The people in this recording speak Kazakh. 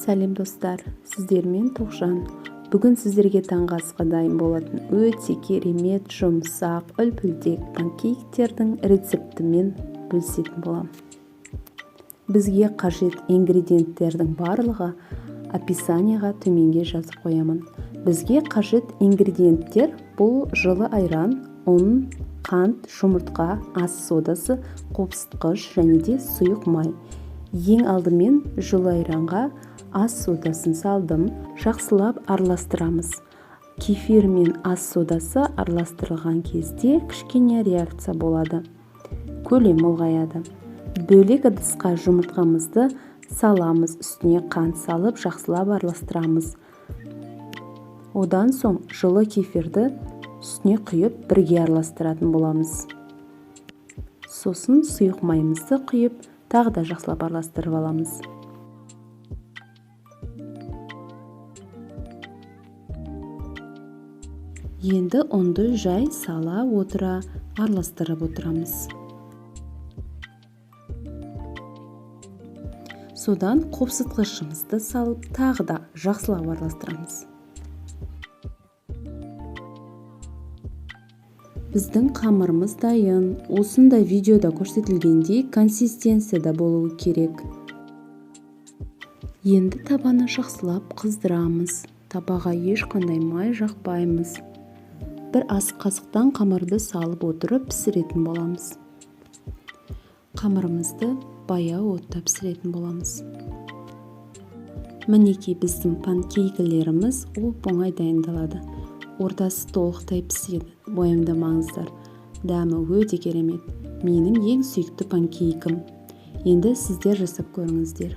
Сәлем достар, сіздермен Тоғжан. Бүгін сіздерге таңғы асқа дайын болатын өте керемет, жұмсақ, үлпілдек панкейктердің рецептімен бөлісетін боламын. Бізге қажет ингредиенттердің барлығы описанияға төменге жазып қоямын. Бізге қажет ингредиенттер бұл жылы айран, ұн, қант, жұмыртқа, ас содасы, қопсытқыш және де сұйық май. Ең алдымен жылы айранға ас содасын салдым, жақсылап араластырамыз. Кефир мен ас содасы араластырылған кезде кішкене реакция болады. Көлем ұлғаяды. Бөлек ыдысқа жұмыртқамызды саламыз, үстіне қант салып жақсылап араластырамыз. Одан соң жылы кефирді үстіне құйып бірге араластыратын боламыз. Сосын сұйық майымызды құйып тағы да жақсылап араластырып аламыз. Енді ұнды жай сала отыра араластырып отырамыз. Содан қопсытқышымызды салып тағы да жақсылап араластырамыз. Біздің қамырымыз дайын. Осындай видеода көрсетілгендей консистенцияда болуы керек. Енді табаны жақсылап қыздырамыз. Табаға ешқандай май жақпаймыз. Бір ас қасықтан қамырды салып отырып пісіретін боламыз. Қамырымызды баяу отта пісіретін боламыз. Мінекей біздің панкейкілеріміз оп-оңай дайындалады. Ортасы толықтай піседі. Уайымдамаңыздар. Дәмі өте керемет. Менің ең сүйікті панкейкім. Енді сіздер жасап көріңіздер.